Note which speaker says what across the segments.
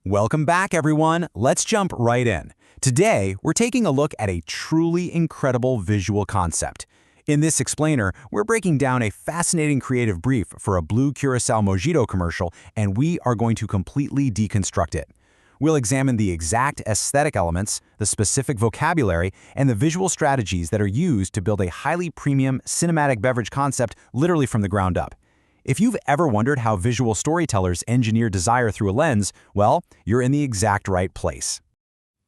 Speaker 1: Welcome back, everyone. Let's jump right in. Today, we're taking a look at a truly incredible visual concept. In this explainer, we're breaking down a fascinating creative brief for a blue Curacao Mojito commercial, and we are going to completely deconstruct it. We'll examine the exact aesthetic elements, the specific vocabulary, and the visual strategies that are used to build a highly premium cinematic beverage concept literally from the ground up. If you've ever wondered how visual storytellers engineer desire through a lens, well, you're in the exact right place.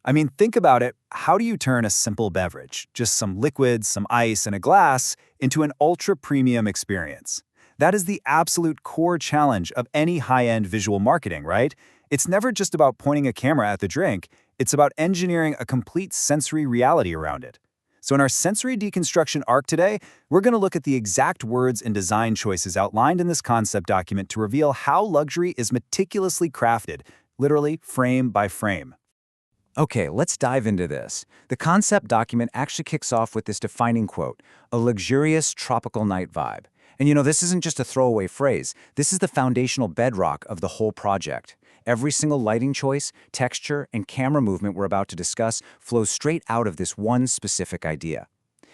Speaker 2: I mean, think about it. How do you turn a simple beverage, just some liquids, some ice, and a glass, into an ultra-premium experience? That is the absolute core challenge of any high-end visual marketing, right? It's never just about pointing a camera at the drink, it's about engineering a complete sensory reality around it. So in our sensory deconstruction arc today, we're going to look at the exact words and design choices outlined in this concept document to reveal how luxury is meticulously crafted, literally frame by frame.
Speaker 3: Okay, let's dive into this. The concept document actually kicks off with this defining quote, "A luxurious tropical night vibe." And this isn't just a throwaway phrase. This is the foundational bedrock of the whole project. Every single lighting choice, texture, and camera movement we're about to discuss flows straight out of this one specific idea.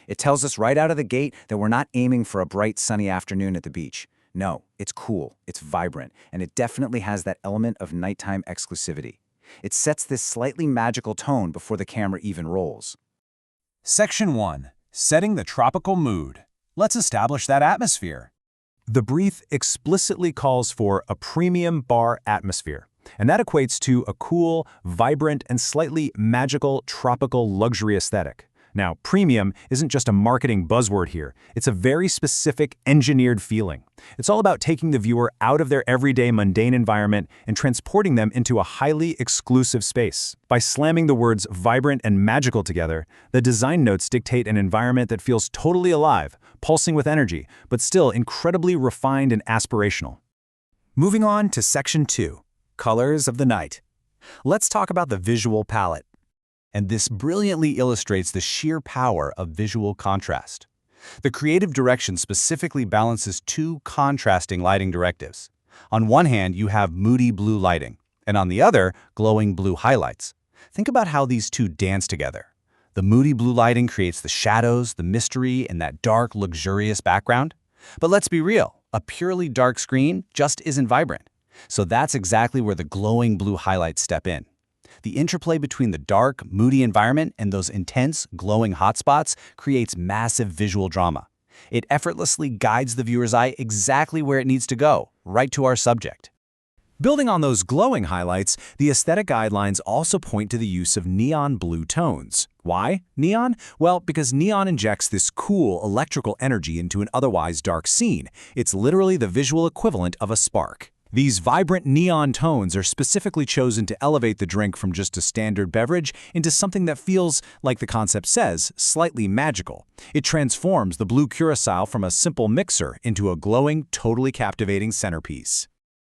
Speaker 3: It tells us right out of the gate that we're not aiming for a bright, sunny afternoon at the beach. No, it's cool, it's vibrant, and it definitely has that element of nighttime exclusivity. It sets this slightly magical tone before the camera even rolls.
Speaker 1: Section 1. Setting the tropical mood. Let's establish that atmosphere. The brief explicitly calls for a premium bar atmosphere, and that equates to a cool, vibrant, and slightly magical tropical luxury aesthetic. Now, premium isn't just a marketing buzzword here. It's a very specific engineered feeling. It's all about taking the viewer out of their everyday mundane environment and transporting them into a highly exclusive space. By slamming the words vibrant and magical together, the design notes dictate an environment that feels totally alive, pulsing with energy, but still incredibly refined and aspirational. Moving on to Section 2, Colors of the Night. Let's talk about the visual palette. And this brilliantly illustrates the sheer power of visual contrast. The creative direction specifically balances two contrasting lighting directives. On one hand, you have moody blue lighting, and on the other, glowing blue highlights. Think about how these two dance together. The moody blue lighting creates the shadows, the mystery, and that dark, luxurious background. But let's be real, a purely dark screen just isn't vibrant. So that's exactly where the glowing blue highlights step in. The interplay between the dark, moody environment and those intense, glowing hotspots creates massive visual drama. It effortlessly guides the viewer's eye exactly where it needs to go, right to our subject. Building on those glowing highlights, the aesthetic guidelines also point to the use of neon blue tones. Why neon? Well, because neon injects this cool, electrical energy into an otherwise dark scene. It's literally the visual equivalent of a spark. These vibrant neon tones are specifically chosen to elevate the drink from just a standard beverage into something that feels, like the concept says, slightly magical. It transforms the blue Curacao from a simple mixer into a glowing, totally captivating centerpiece.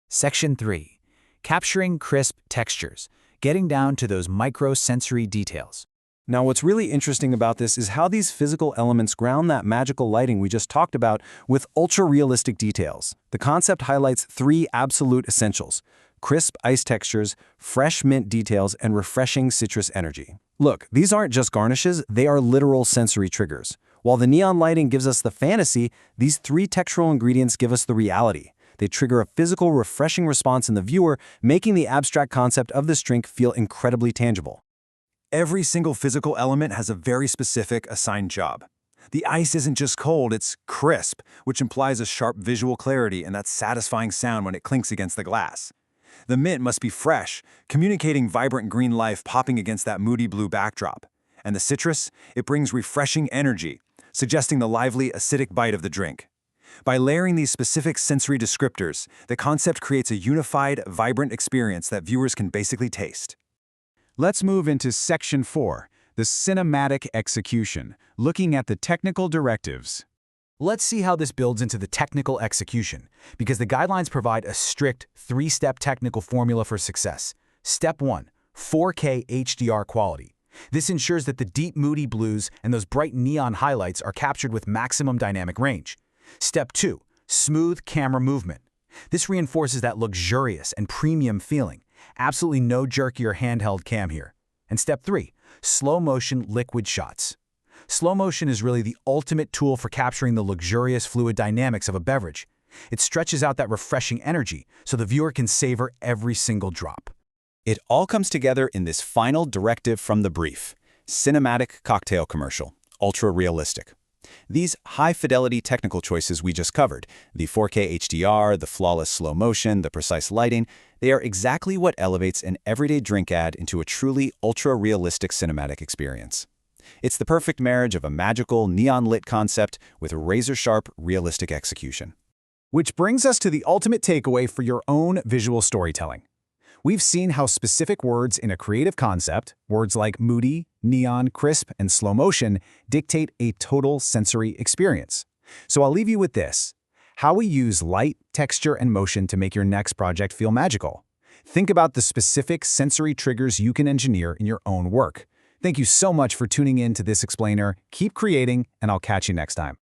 Speaker 3: Section 3. Capturing crisp textures, getting down to those micro-sensory details.
Speaker 1: Now, what's really interesting about this is how these physical elements ground that magical lighting we just talked about with ultra-realistic details. The concept highlights three absolute essentials: crisp ice textures, fresh mint details, and refreshing citrus energy. Look, these aren't just garnishes, they are literal sensory triggers. While the neon lighting gives us the fantasy, these three textural ingredients give us the reality. They trigger a physical, refreshing response in the viewer, making the abstract concept of this drink feel incredibly tangible. Every single physical element has a very specific assigned job. The ice isn't just cold, it's crisp, which implies a sharp visual clarity and that satisfying sound when it clinks against the glass. The mint must be fresh, communicating vibrant green life popping against that moody blue backdrop. And the citrus, it brings refreshing energy, suggesting the lively, acidic bite of the drink. By layering these specific sensory descriptors, the concept creates a unified, vibrant experience that viewers can basically taste. Let's move into Section 4, the cinematic execution, looking at the technical directives. Let's see how this builds into the technical execution, because the guidelines provide a strict three-step technical formula for success. Step 1, 4K HDR quality. This ensures that the deep moody blues and those bright neon highlights are captured with maximum dynamic range. Step 2, smooth camera movement. This reinforces that luxurious and premium feeling, Absolutely no jerky or handheld cam here. And step 3, slow motion liquid shots. Slow motion is really the ultimate tool for capturing the luxurious fluid dynamics of a beverage. It stretches out that refreshing energy so the viewer can savor every single drop.
Speaker 2: It all comes together in this final directive from the brief: cinematic cocktail commercial, ultra-realistic. These high-fidelity technical choices we just covered, the 4K HDR, the flawless slow motion, the precise lighting, they are exactly what elevates an everyday drink ad into a truly ultra-realistic cinematic experience. It's the perfect marriage of a magical, neon-lit concept with razor-sharp, realistic execution.
Speaker 1: Which brings us to the ultimate takeaway for your own visual storytelling. We've seen how specific words in a creative concept, words like moody, neon, crisp, and slow motion, dictate a total sensory experience. So I'll leave you with this: how we use light, texture, and motion to make your next project feel magical. Think about the specific sensory triggers you can engineer in your own work. Thank you so much for tuning in to this explainer. Keep creating, and I'll catch you next time.